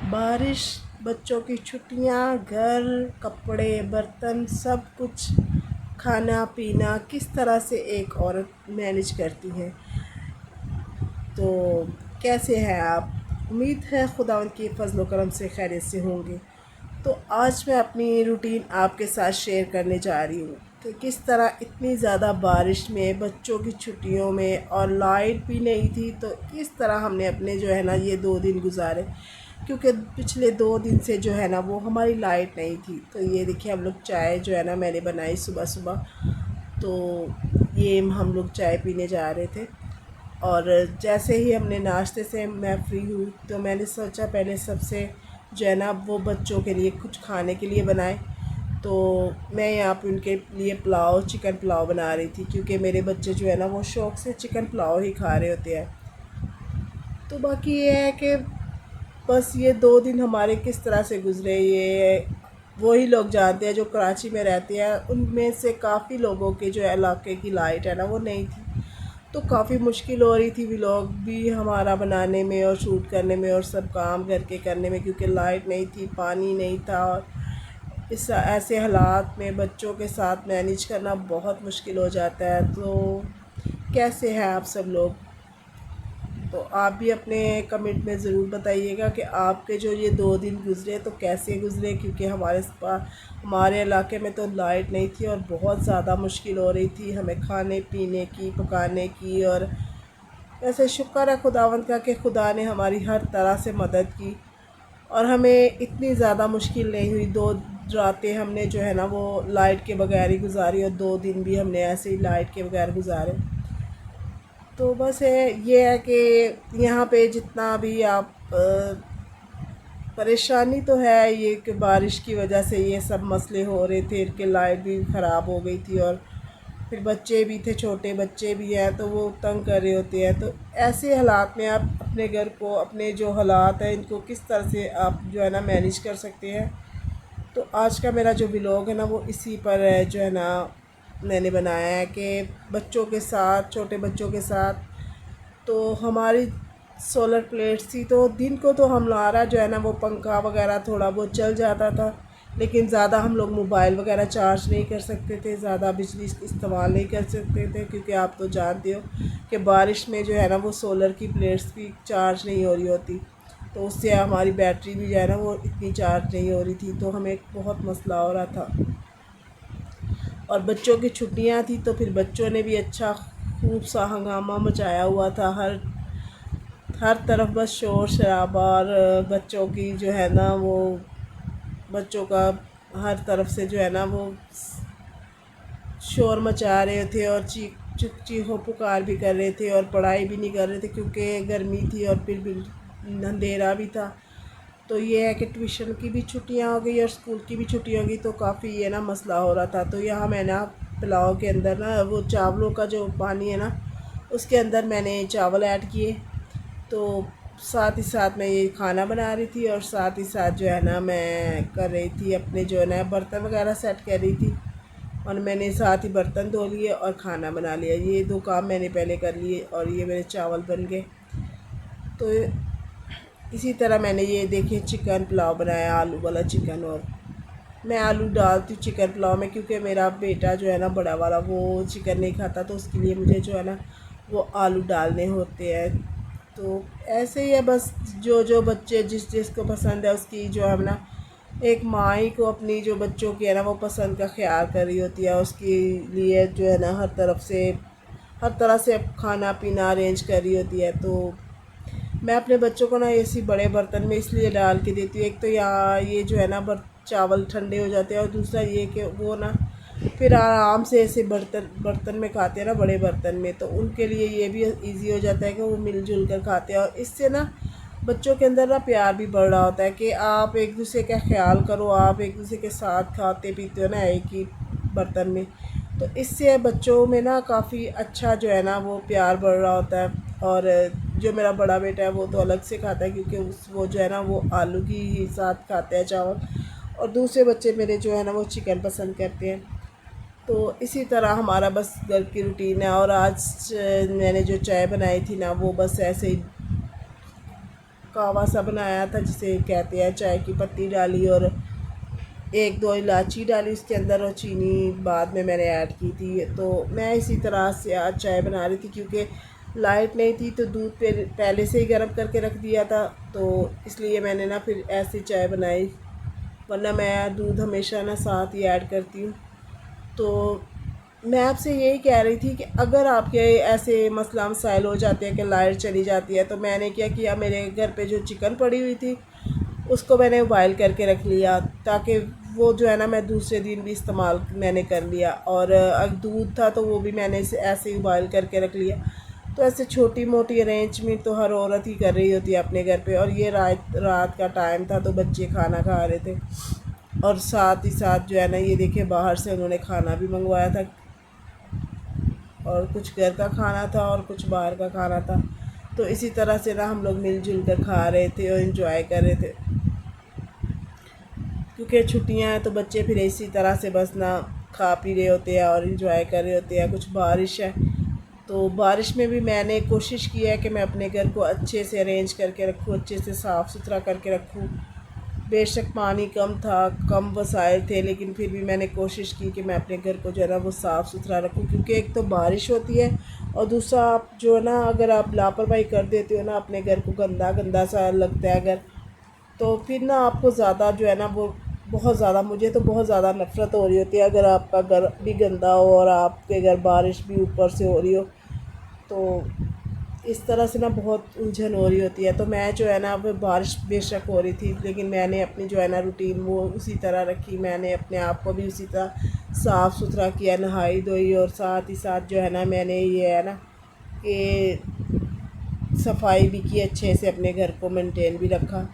बारिश, बच्चों की छुट्टियां, घर, कपड़े, बर्तन, सब कुछ, खाना पीना किस तरह से एक औरत मैनेज करती है। तो कैसे हैं आप? उम्मीद है खुदावंद की फजल व करम से खैरियत से होंगे। तो आज मैं अपनी रूटीन आपके साथ शेयर करने जा रही हूँ कि किस तरह इतनी ज़्यादा बारिश में, बच्चों की छुट्टियों में, और लाइट भी नहीं थी, तो किस तरह हमने अपने जो है ना ये 2 दिन गुजारे। क्योंकि पिछले 2 दिन से जो है ना वो हमारी लाइट नहीं थी। तो ये देखिए हम लोग चाय जो है ना मैंने बनाई सुबह सुबह। तो ये हम लोग चाय पीने जा रहे थे, और जैसे ही हमने नाश्ते से मैं फ्री हुई तो मैंने सोचा पहले सबसे जो है ना वो बच्चों के लिए कुछ खाने के लिए बनाए। तो मैं यहाँ पे उनके लिए पुलाव, चिकन पुलाव बना रही थी, क्योंकि मेरे बच्चे जो है ना वो शौक़ से चिकन पुलाव ही खा रहे होते हैं। तो बाकी ये है कि बस ये 2 दिन हमारे किस तरह से गुज़रे, ये वही लोग जानते हैं जो कराची में रहते हैं। उनमें से काफ़ी लोगों के जो इलाके की लाइट है ना वो नहीं थी, तो काफ़ी मुश्किल हो रही थी व्लॉग भी हमारा बनाने में और शूट करने में और सब काम करके करने में, क्योंकि लाइट नहीं थी, पानी नहीं था। और इस ऐसे हालात में बच्चों के साथ मैनेज करना बहुत मुश्किल हो जाता है। तो कैसे हैं आप सब लोग? तो आप भी अपने कमेंट में ज़रूर बताइएगा कि आपके जो ये 2 दिन गुज़रे तो कैसे गुज़रे, क्योंकि हमारे इलाके में तो लाइट नहीं थी और बहुत ज़्यादा मुश्किल हो रही थी हमें खाने पीने की, पकाने की। और वैसे शुक्र है खुदावंद का कि खुदा ने हमारी हर तरह से मदद की और हमें इतनी ज़्यादा मुश्किल नहीं हुई। 2 रातें हमने जो है ना वो लाइट के बगैर ही गुजारी, और 2 दिन भी हमने ऐसे ही लाइट के बगैर गुजारे। तो बस ये है कि यहाँ पे जितना भी आप परेशानी तो है ये कि बारिश की वजह से ये सब मसले हो रहे थे कि लाइट भी ख़राब हो गई थी, और फिर बच्चे भी थे, छोटे बच्चे भी हैं, तो वो तंग कर रहे होते हैं। तो ऐसे हालात में आप अपने घर को, अपने जो हालात हैं इनको किस तरह से आप जो है ना मैनेज कर सकते हैं। तो आज का मेरा जो व्लॉग है ना वो इसी पर जो है ना मैंने बनाया है कि बच्चों के साथ, छोटे बच्चों के साथ। तो हमारी सोलर प्लेट्स थी, तो दिन को तो हमारा जो है ना वो पंखा वगैरह थोड़ा बहुत चल जाता था, लेकिन ज़्यादा हम लोग मोबाइल वगैरह चार्ज नहीं कर सकते थे, ज़्यादा बिजली इस्तेमाल नहीं कर सकते थे, क्योंकि आप तो जानते हो कि बारिश में जो है ना वो सोलर की प्लेट्स भी चार्ज नहीं हो रही होती, तो उससे हमारी बैटरी भी जो है ना वो इतनी चार्ज नहीं हो रही थी, तो हमें बहुत मसला हो रहा था। और बच्चों की छुट्टियां थी तो फिर बच्चों ने भी अच्छा खूब सा हंगामा मचाया हुआ था। हर हर तरफ बस शोर शराबा, और बच्चों की जो है ना वो बच्चों का हर तरफ से जो है ना वो शोर मचा रहे थे, और चीखों पुकार भी कर रहे थे, और पढ़ाई भी नहीं कर रहे थे क्योंकि गर्मी थी और फिर भी अंधेरा भी था। तो ये है कि ट्यूशन की भी छुट्टियां हो गई और स्कूल की भी छुट्टियां हो गई, तो काफ़ी ये ना मसला हो रहा था। तो यहाँ मैं ना पुलाव के अंदर ना वो चावलों का जो पानी है ना उसके अंदर मैंने चावल ऐड किए। तो साथ ही साथ मैं ये खाना बना रही थी, और साथ ही साथ जो है ना मैं कर रही थी अपने जो है ना बर्तन वगैरह सेट कर रही थी, और मैंने साथ ही बर्तन धो लिए और खाना बना लिया। ये 2 काम मैंने पहले कर लिए, और ये मेरे चावल बन गए। तो इसी तरह मैंने ये देखिए चिकन पुलाव बनाया, आलू वाला चिकन। और मैं आलू डालती हूँ चिकन पुलाव में, क्योंकि मेरा बेटा जो है ना बड़ा वाला वो चिकन नहीं खाता, तो उसके लिए मुझे जो है ना वो आलू डालने होते हैं। तो ऐसे ही है बस, जो जो बच्चे जिस जिसको पसंद है उसकी जो है ना एक माँ ही को अपनी जो बच्चों की है ना वो पसंद का ख्याल कर रही होती है, उसके लिए जो है ना हर तरह से खाना पीना अरेंज कर रही होती है। तो मैं अपने बच्चों को ना ऐसी बड़े बर्तन में इसलिए डाल के देती हूँ, एक तो यहाँ ये जो है ना चावल ठंडे हो जाते हैं, और दूसरा ये कि वो ना फिर आराम से ऐसे बर्तन बर्तन में खाते हैं ना, बड़े बर्तन में, तो उनके लिए ये भी इजी हो जाता है कि वो मिलजुल कर खाते हैं। और इससे ना बच्चों के अंदर ना प्यार भी बढ़ रहा होता है कि आप एक दूसरे का ख्याल करो, आप एक दूसरे के साथ खाते पीते हो ना एक ही बर्तन में। तो इससे बच्चों में ना काफ़ी अच्छा जो है ना वो प्यार बढ़ रहा होता है। और जो मेरा बड़ा बेटा है वो तो अलग से खाता है, क्योंकि वो जो है ना वो आलू की ही साथ खाते हैं चावल, और दूसरे बच्चे मेरे जो है ना वो चिकन पसंद करते हैं। तो इसी तरह हमारा बस घर की रूटीन है। और आज मैंने जो चाय बनाई थी ना वो बस ऐसे ही कावा सा बनाया था जिसे कहते हैं, चाय की पत्ती डाली और एक दो इलायची डाली उसके अंदर और चीनी बाद में मैंने ऐड की थी। तो मैं इसी तरह से आज चाय बना रही थी, क्योंकि लाइट नहीं थी तो दूध पहले से ही गर्म करके रख दिया था, तो इसलिए मैंने ना फिर ऐसी चाय बनाई, वरना मैं दूध हमेशा ना साथ ही ऐड करती हूँ। तो मैं आपसे यही कह रही थी कि अगर आपके ऐसे मसला मसाइल हो जाते हैं कि लाइट चली जाती है, तो मैंने क्या किया, मेरे घर पे जो चिकन पड़ी हुई थी उसको मैंने बॉयल करके रख लिया, ताकि वो जो है ना मैं दूसरे दिन भी इस्तेमाल मैंने कर लिया। और दूध था तो वो भी मैंने ऐसे ही बॉयल करके रख लिया। तो ऐसे छोटी मोटी अरेंजमेंट तो हर औरत ही कर रही होती है अपने घर पे। और ये रात का टाइम था तो बच्चे खाना खा रहे थे, और साथ ही साथ जो है ना ये देखिए बाहर से उन्होंने खाना भी मंगवाया था, और कुछ घर का खाना था और कुछ बाहर का खाना था। तो इसी तरह से ना हम लोग मिलजुल कर खा रहे थे और इन्जॉय कर रहे थे, क्योंकि छुट्टियां हैं तो बच्चे फिर इसी तरह से बस ना खा पी रहे होते हैं और इन्जॉय कर रहे होते हैं। कुछ बारिश है तो बारिश में भी मैंने कोशिश की है कि मैं अपने घर को अच्छे से अरेंज करके रखूँ, अच्छे से साफ़ सुथरा करके रखूँ। बेशक पानी कम था, कम वसाइल थे, लेकिन फिर भी मैंने कोशिश की कि मैं अपने घर को जो है ना वो साफ़ सुथरा रखूँ, क्योंकि एक तो बारिश होती है और दूसरा आप जो है ना अगर आप लापरवाही कर देते हो ना, अपने घर को गंदा गंदा सा लगता है अगर, तो फिर ना आपको ज़्यादा जो है ना वो बहुत ज़्यादा, मुझे तो बहुत ज़्यादा नफ़रत हो रही होती है अगर आपका घर भी गंदा हो और आपके घर बारिश भी ऊपर से हो रही हो। तो इस तरह से ना बहुत उलझन हो रही होती है। तो मैं जो है ना अब बारिश बेशक हो रही थी, लेकिन मैंने अपनी जो है ना रूटीन वो उसी तरह रखी, मैंने अपने आप को भी उसी तरह साफ़ सुथरा किया, नहाई धोई, और साथ ही साथ जो है ना मैंने ये है ना कि सफाई भी की, अच्छे से अपने घर को मेंटेन भी रखा।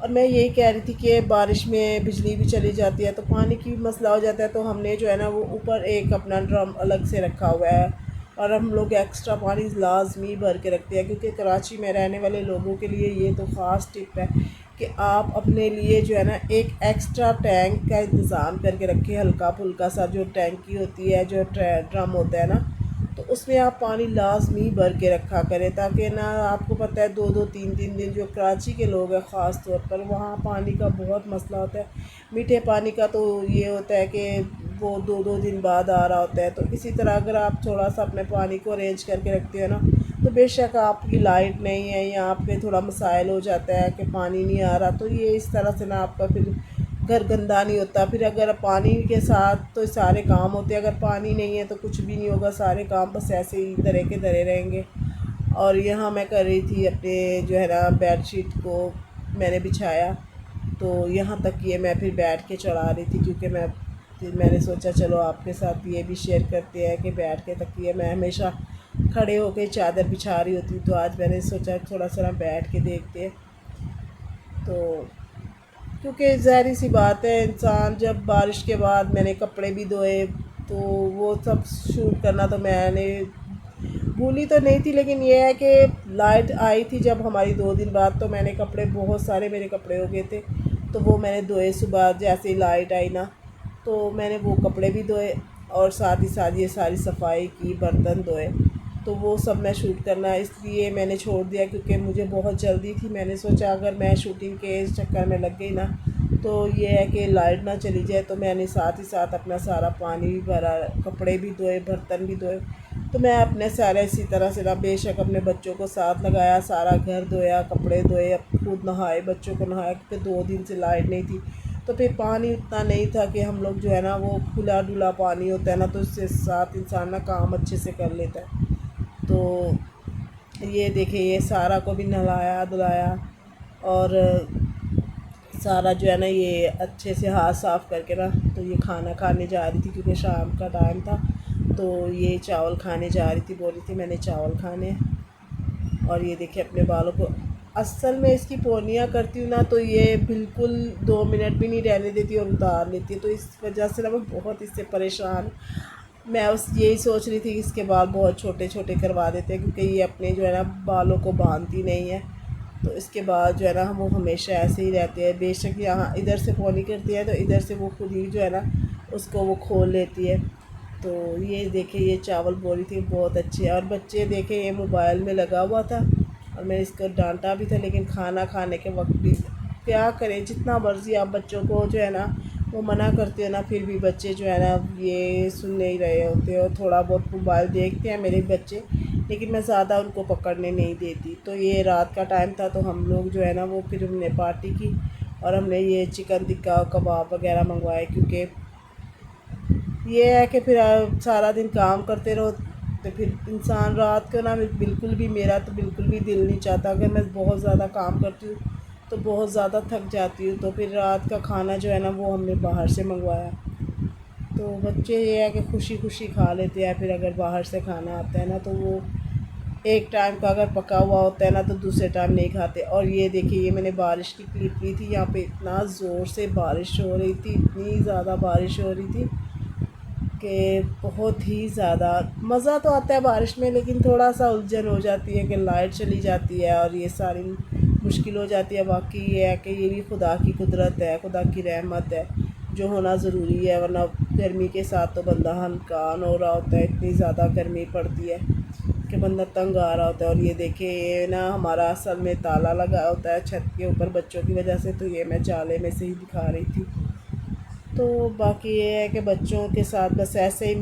और मैं यही कह रही थी कि बारिश में बिजली भी चली जाती है तो पानी की भी मसला हो जाता है, तो हमने जो है ना वो ऊपर एक अपना ड्रम अलग से रखा हुआ है, और हम लोग एक्स्ट्रा पानी लाजमी भर के रखते हैं, क्योंकि कराची में रहने वाले लोगों के लिए ये तो ख़ास टिप है कि आप अपने लिए जो है ना एक एक्स्ट्रा टैंक का इंतज़ाम करके रखें। हल्का फुल्का सा जो टैंकी होती है, जो ड्रम होता है ना, तो उसमें आप पानी लाजमी भर के रखा करें, ताकि ना आपको पता है 2-2 3-3 दिन जो कराची के लोग हैं ख़ास तौर पर, वहाँ पानी का बहुत मसला होता है। मीठे पानी का तो ये होता है कि वो 2-2 दिन बाद आ रहा होता है। तो इसी तरह अगर आप थोड़ा सा अपने पानी को अरेंज करके रखते हो ना, तो बेशक आपकी लाइट नहीं है या आप पे थोड़ा मसाइल हो जाता है कि पानी नहीं आ रहा, तो ये इस तरह से ना आपका फिर घर गंदा नहीं होता। फिर अगर पानी के साथ तो सारे काम होते हैं, अगर पानी नहीं है तो कुछ भी नहीं होगा, सारे काम बस ऐसे ही धरे के धरे रहेंगे। और यहाँ मैं कर रही थी अपने जो है ना बेडशीट को मैंने बिछाया, तो यहाँ तक ये मैं फिर बैठ के चढ़ा रही थी, क्योंकि मैंने सोचा चलो आपके साथ ये भी शेयर करते हैं कि बैठ के तकिए मैं हमेशा खड़े होकर चादर बिछा रही होती, तो आज मैंने सोचा थोड़ा सा बैठ के देखते हैं। तो क्योंकि ज़ाहिर सी बात है, इंसान जब बारिश के बाद मैंने कपड़े भी धोए, तो वो सब शूट करना तो मैंने भूली तो नहीं थी, लेकिन ये है कि लाइट आई थी जब हमारी 2 दिन बाद, तो मैंने कपड़े बहुत सारे मेरे कपड़े हो गए थे, तो वो मैंने धोए सुबह जैसे ही लाइट आई ना, तो मैंने वो कपड़े भी धोए और साथ ही साथ ये सारी सफाई की, बर्तन धोए। तो वो सब मैं शूट करना इसलिए मैंने छोड़ दिया, क्योंकि मुझे बहुत जल्दी थी। मैंने सोचा अगर मैं शूटिंग के इस चक्कर में लग गई ना, तो ये है कि लाइट ना चली जाए। तो मैंने साथ ही साथ अपना सारा पानी भी भरा, कपड़े भी धोए, बर्तन भी धोए। तो मैं अपने सारे इसी तरह से ना बेशक अपने बच्चों को साथ लगाया, सारा घर धोया, कपड़े धोए, खुद नहाए, बच्चों को नहाया, क्योंकि 2 दिन से लाइट नहीं थी। तो फिर पानी उतना नहीं था कि हम लोग जो है ना वो खुला डुला पानी होता है ना, तो उससे साथ इंसान ना काम अच्छे से कर लेता है। तो ये देखिए ये सारा को भी नहलाया धुलाया, और सारा जो है ना ये अच्छे से हाथ साफ़ करके ना, तो ये खाना खाने जा रही थी, क्योंकि शाम का टाइम था। तो ये चावल खाने जा रही थी, बोल रही थी मैंने चावल खाने। और ये देखिए अपने बालों को, असल में इसकी पोनियाँ करती हूँ ना, तो ये बिल्कुल 2 मिनट भी नहीं रहने देती और उतार लेती है। तो इस वजह से ना मैं बहुत इससे परेशान, मैं उस यही सोच रही थी कि इसके बाल बहुत छोटे छोटे करवा देते हैं, क्योंकि ये अपने जो है ना बालों को बांधती नहीं है। तो इसके बाद जो है ना वो हमेशा ऐसे ही रहते हैं। बेशक यहाँ इधर से पोनी करती है तो इधर से वो खुद ही जो है ना उसको वो खोल लेती है। तो ये देखे ये चावल बोली थी बहुत अच्छे, और बच्चे देखे ये मोबाइल में लगा हुआ था, और मैंने इसको डांटा भी था, लेकिन खाना खाने के वक्त भी क्या करें, जितना मर्ज़ी आप बच्चों को जो है ना वो मना करते हो ना, फिर भी बच्चे जो है ना ये सुन नहीं रहे होते, और थोड़ा बहुत मोबाइल देखते हैं मेरे बच्चे, लेकिन मैं ज़्यादा उनको पकड़ने नहीं देती। तो ये रात का टाइम था, तो हम लोग जो है ना वो फिर हमने पार्टी की और हमने ये चिकन टिक्का कबाब वगैरह मंगवाए, क्योंकि ये है कि फिर सारा दिन काम करते रहो तो फिर इंसान रात को ना बिल्कुल भी, मेरा तो बिल्कुल भी दिल नहीं चाहता। अगर मैं बहुत ज़्यादा काम करती हूँ तो बहुत ज़्यादा थक जाती हूँ, तो फिर रात का खाना जो है ना वो हमने बाहर से मंगवाया। तो बच्चे ये है कि खुशी खुशी खा लेते हैं। फिर अगर बाहर से खाना आता है ना तो वो एक टाइम का अगर पका हुआ होता है ना तो दूसरे टाइम नहीं खाते। और ये देखिए, ये मैंने बारिश की क्लिप ली थी, यहाँ पे इतना ज़ोर से बारिश हो रही थी, इतनी ज़्यादा बारिश हो रही थी कि बहुत ही ज़्यादा मज़ा तो आता है बारिश में, लेकिन थोड़ा सा उलझन हो जाती है कि लाइट चली जाती है और ये सारी मुश्किल हो जाती है। बाकी ये है कि ये भी खुदा की कुदरत है, खुदा की रहमत है, जो होना ज़रूरी है, वरना गर्मी के साथ तो बंदा हनकान हो रहा होता है, इतनी ज़्यादा गर्मी पड़ती है कि बंदा तंग आ रहा होता है। और ये देखिए, ये ना हमारा असल में ताला लगा होता है छत के ऊपर बच्चों की वजह से, तो ये मैं जाले में से ही दिखा रही थी। तो बाकी ये है कि बच्चों के साथ बस ऐसे ही